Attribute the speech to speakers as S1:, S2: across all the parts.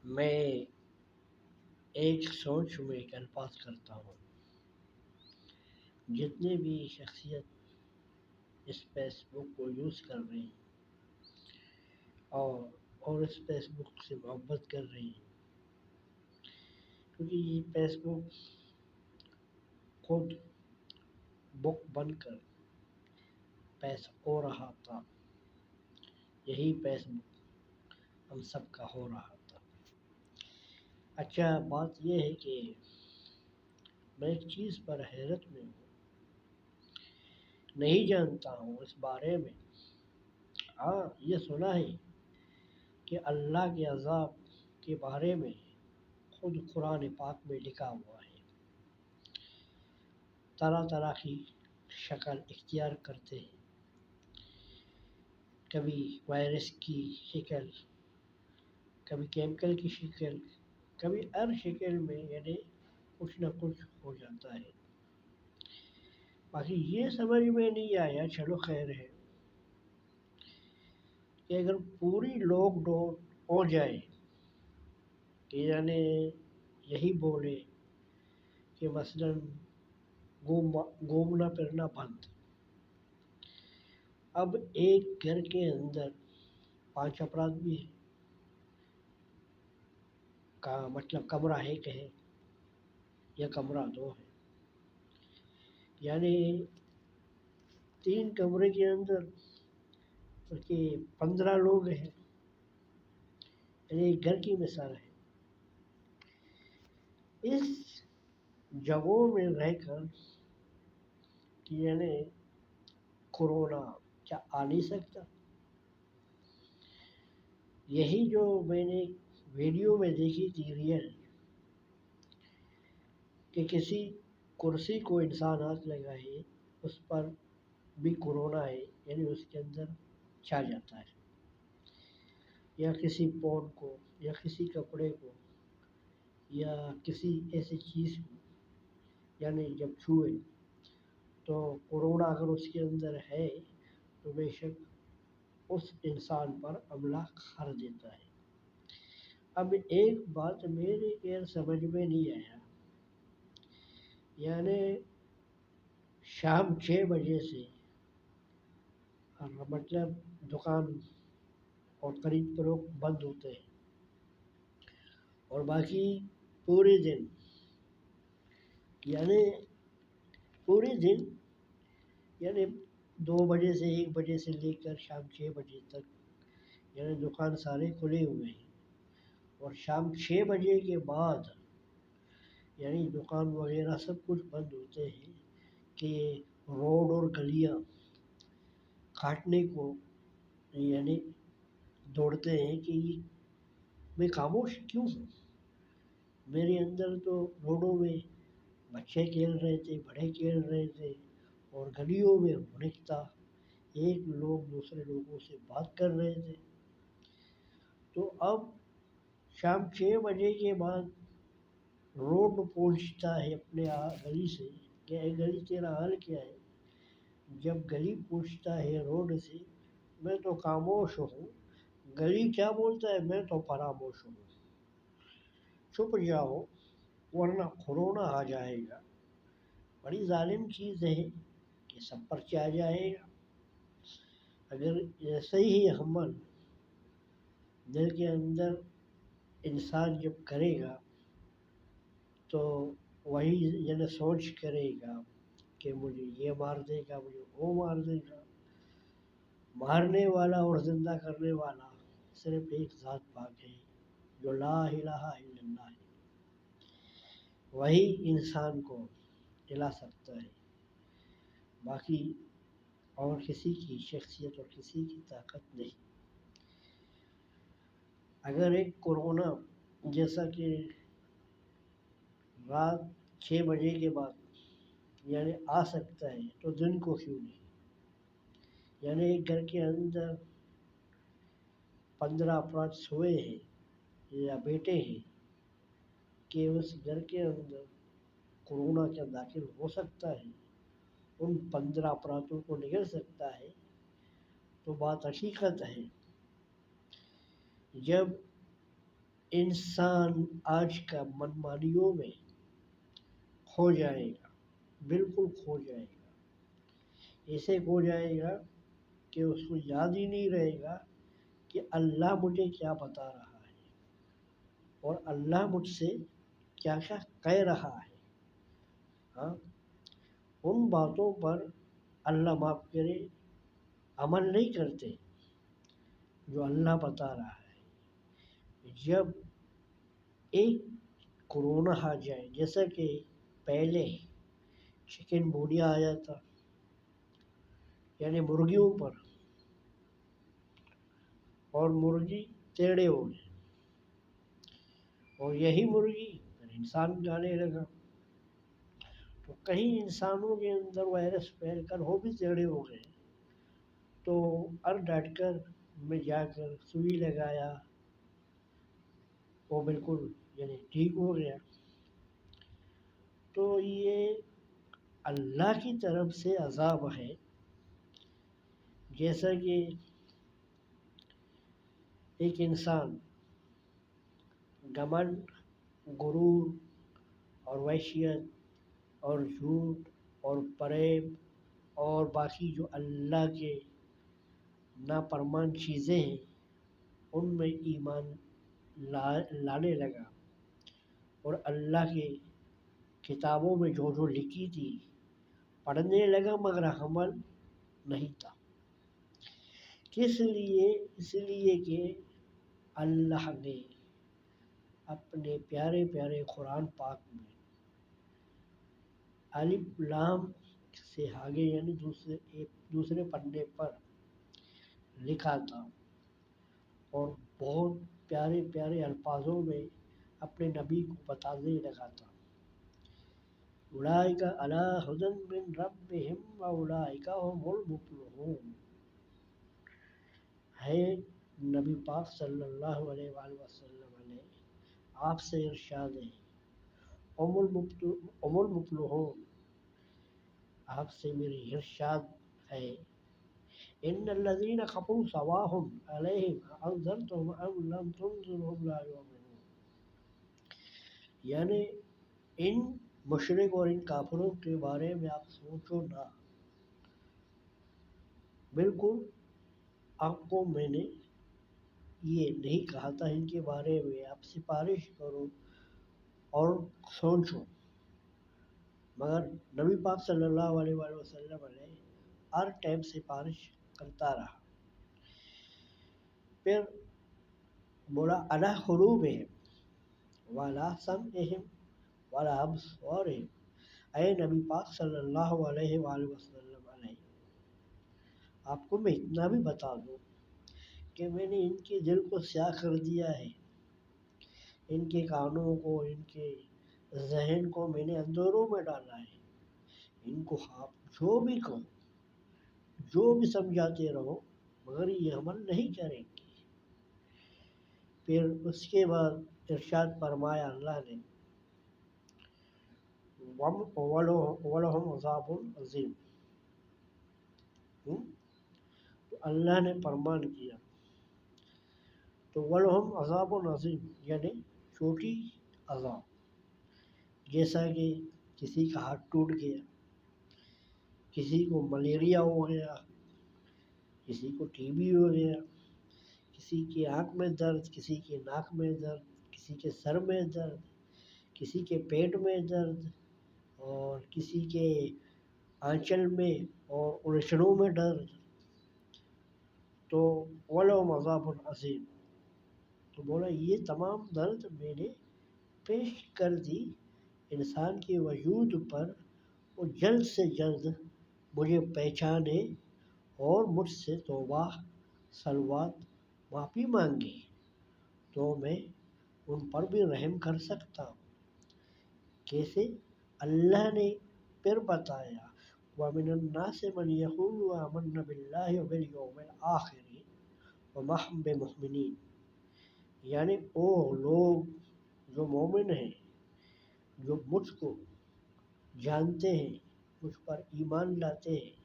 S1: میں ایک سوچ میں ایک الفاظ کرتا ہوں. جتنے بھی شخصیت اس فیس بک کو یوز کر رہی ہیں اور اس فیس بک سے محبت کر رہی ہیں، کیونکہ یہ فیس بک خود بک بن کر پیسہ ہو رہا تھا، یہی فیس بک ہم سب کا ہو رہا تھا. اچھا بات یہ ہے کہ میں ایک چیز پر حیرت میں ہوں، نہیں جانتا ہوں اس بارے میں. ہاں یہ سنا ہے کہ اللہ کے عذاب کے بارے میں خود قرآن پاک میں لکھا ہوا ہے. طرح طرح کی شکل اختیار کرتے ہیں، کبھی وائرس کی شکل، کبھی کیمیکل کی شکل، کبھی ہر شکل میں یعنی کچھ نہ کچھ ہو جاتا ہے. باقی یہ سمجھ میں نہیں آیا، چلو خیر ہے، کہ اگر پوری لاک ڈاؤن ہو جائے کہ یعنی یہی بولے کہ مثلاً گھومنا پھرنا بند. اب ایک گھر کے اندر 5 افراد بھی ہیں، کا مطلب کمرہ ایک ہے یا کمرہ 2 ہے، یعنی 3 کمرے کے اندر کہ 15 لوگ ہیں، یعنی ایک گھر کی مثال ہے. اس جگہوں میں رہ کر کہ یعنی کورونا کیا آ نہیں سکتا؟ یہی جو میں نے ویڈیو میں دیکھی تھی ریئل، کہ کسی کرسی کو انسان ہاتھ لگائے اس پر بھی کورونا ہے، یعنی اس کے اندر چھا جاتا ہے، یا کسی فون کو یا کسی کپڑے کو یا کسی ایسی چیز کو یعنی جب چھوئے تو کورونا اگر اس کے اندر ہے تو بے شک اس انسان پر حملہ کر دیتا ہے. اب ایک بات میرے غیر سمجھ میں نہیں آیا، یعنی شام 6 بجے سے مطلب دکان اور خرید فروخت بند ہوتے ہیں، اور باقی پورے دن یعنی پورے دن یعنی 2 بجے سے 1 بجے سے لے کر شام 6 بجے تک یعنی دکان سارے کھلے ہوئے ہیں. اور شام 6 بجے کے بعد یعنی دکان وغیرہ سب کچھ بند ہوتے ہیں، کہ روڈ اور گلیاں کاٹنے کو یعنی دوڑتے ہیں کہ میں خاموش کیوں ہوں. میرے اندر تو روڈوں میں بچے کھیل رہے تھے، بڑے کھیل رہے تھے، اور گلیوں میں رکتا ایک لوگ دوسرے لوگوں سے بات کر رہے تھے. تو اب شام 6 بجے کے بعد روڈ پہنچتا ہے اپنے گلی سے کہ اے گلی تیرا حال کیا ہے. جب گلی پوچھتا ہے روڈ سے، میں تو خاموش ہوں. گلی کیا بولتا ہے، میں تو فراموش ہوں. چھپ جاؤ ورنہ کورونا آ جائے گا. بڑی ظالم چیز ہے کہ سب پر چاہ جائے گا. اگر ایسے ہی عمل دل کے اندر انسان جب کرے گا تو وہی یعنی سوچ کرے گا کہ مجھے یہ مار دے گا، مجھے وہ مار دے گا. مارنے والا اور زندہ کرنے والا صرف ایک ذات پاک ہے جو لا الہ الا اللہ ہے. وہی انسان کو جلا سکتا ہے، باقی اور کسی کی شخصیت اور کسی کی طاقت نہیں. اگر ایک کورونا جیسا کہ رات 6 بجے کے بعد یعنی آ سکتا ہے تو دن کو کیوں نہیں؟ یعنی ایک گھر کے اندر 15 افراد سوئے ہیں یا بیٹے ہیں کہ اس گھر کے اندر کورونا کیا داخل ہو سکتا ہے، ان 15 افرادوں کو نکل سکتا ہے. تو بات حقیقت ہے. جب انسان آج کا منمانیوں میں کھو جائے گا، بالکل کھو جائے گا، ایسے کھو جائے گا کہ اس کو یاد ہی نہیں رہے گا کہ اللہ مجھے کیا بتا رہا ہے اور اللہ مجھ سے کیا کیا کہہ رہا ہے۔ ہاں، ان باتوں پر اللہ معاف کرے عمل نہیں کرتے جو اللہ بتا رہا ہے۔ جب ایک کورونا آ جائے، جیسا کہ پہلے چکن گونیا آیا تھا، یعنی مرغیوں پر، اور مرغی تیڑے ہو گئے اور یہی مرغی پھر انسان کھانے لگا، تو کہیں انسانوں کے اندر وائرس پھیل کر وہ بھی ٹیڑھے ہو گئے، تو ڈاکٹر میں جا کر سوئی لگایا، وہ بالکل یعنی ٹھیک ہو گیا۔ تو یہ اللہ کی طرف سے عذاب ہے، جیسا کہ ایک انسان گھمنڈ، غرور اور وحشیت اور جھوٹ اور فریب اور باقی جو اللہ کے نافرمان چیزیں ہیں ان میں ایمان لانے لگا، اور اللہ کے کتابوں میں جو جو لکھی تھی پڑھنے لگا، مگر عمل نہیں تھا۔ کس لیے؟ اس لیے کہ اللہ نے اپنے پیارے پیارے قرآن پاک میں الف لام سے آگے یعنی دوسرے پڑھنے پر لکھا تھا، اور بہت پیارے پیارے الفاظوں میں اپنے نبی کو بتانے لگا تھا، اولئک علی ھدی من ربہم واولئک ھم المفلحون۔ ہے نبی پاک صلی اللہ علیہ وآلہ وسلم نے آپ سے ارشاد ہے، ام المفلحون، آپ سے میری ارشاد ہے، ان الذین کفروا سواء علیہم انذرتهم ام لم تنذرهم لا یؤمنون۔ یعنی ان مشرک اور ان کافروں کے بارے میں آپ سوچو نہ، بالکل آپ کو میں نے یہ نہیں کہا تھا ان کے بارے میں آپ سفارش کرو اور سوچو، مگر نبی پاک صلی اللہ علیہ وآلہ وسلم نے ہر ٹائم سفارش کرتا رہا۔ پھر بولا علی قلوبہم وعلی سمعہم وعلی ابصارہم، اے نبی پاک صلی اللہ علیہ وآلہ وسلم علیہ، آپ کو میں اتنا بھی بتا دوں کہ میں نے ان کے دل کو سیاہ کر دیا ہے، ان کے کانوں کو، ان کے ذہن کو میں نے اندھیروں میں ڈالا ہے، ان کو آپ جو بھی کہو، جو بھی سمجھاتے رہو، مگر یہ عمل نہیں کریں گے۔ پھر اس کے بعد ارشاد فرمایا اللہ نے، وَلَهُمْ عَذَابٌ عَظِيمٌ۔ تو اللہ نے فرمان کیا، تو وَلَهُمْ عَذَابٌ عَظِيمٌ یعنی چھوٹی عذاب، جیسا کہ کسی کا ہاتھ ٹوٹ گیا، کسی کو ملیریا ہو گیا، کسی کو ٹی بی ہو گیا، کسی کی آنکھ میں درد، کسی کی ناک میں درد، کسی کے سر میں درد، کسی کے پیٹ میں درد، اور کسی کے آنچل میں اور الجھنوں میں درد، تو وَلَهُمْ عَذَابٌ عَظِيمٌ۔ تو بولا یہ تمام درد میں نے پیش کر دی انسان کے وجود پر، وہ جلد سے جلد مجھے پہچانے اور مجھ سے توبہ صلوات معافی مانگے تو میں ان پر بھی رحم کر سکتا ہوں۔ کیسے؟ اللہ نے پھر بتایا، وَمِنَ النَّاسِ مَن يَقُولُ آمَنَّا بِاللَّهِ وَبِالْيَوْمِ الْآخِرِ وَمَا هُم بِمُؤْمِنِينَ۔ یعنی وہ لوگ جو مومن ہیں، جو مجھ کو جانتے ہیں، مجھ پر ایمان لاتے ہیں،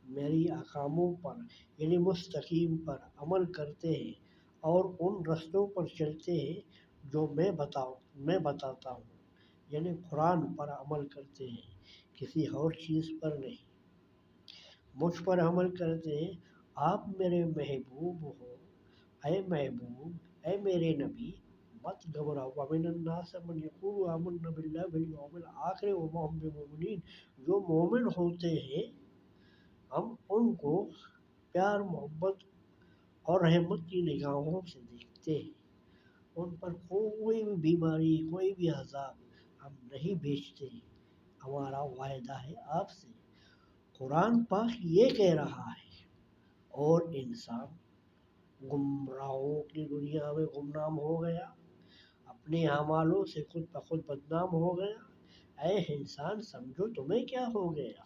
S1: میری احکاموں پر یعنی مستقیم پر عمل کرتے ہیں اور ان رستوں پر چلتے ہیں جو میں بتاتا ہوں، یعنی قرآن پر عمل کرتے ہیں، کسی اور چیز پر نہیں، مجھ پر عمل کرتے ہیں۔ آپ میرے محبوب ہو، اے محبوب، اے میرے نبی، مت گھبراؤ۔ وَمِنَ النَّاسِ مَن يَقُولُ آمَنَّا بِاللَّهِ وَبِالْيَوْمِ الْآخِرِ وَمَا هُم بِمُؤْمِنِينَ۔ جو مومن ہوتے ہیں ہم ان کو پیار، محبت اور رحمت کی نگاہوں سے دیکھتے ہیں، ان پر کوئی بھی بیماری، کوئی بھی عذاب ہم نہیں بھیجتے۔ ہمارا وعدہ ہے آپ سے۔ قرآن پاک یہ کہہ رہا ہے، اور انسان گمراہوں کی دنیا میں گمنام ہو گیا، اپنے اعمالوں سے خود بخود بدنام ہو گیا۔ اے انسان سمجھو تمہیں کیا ہو گیا؟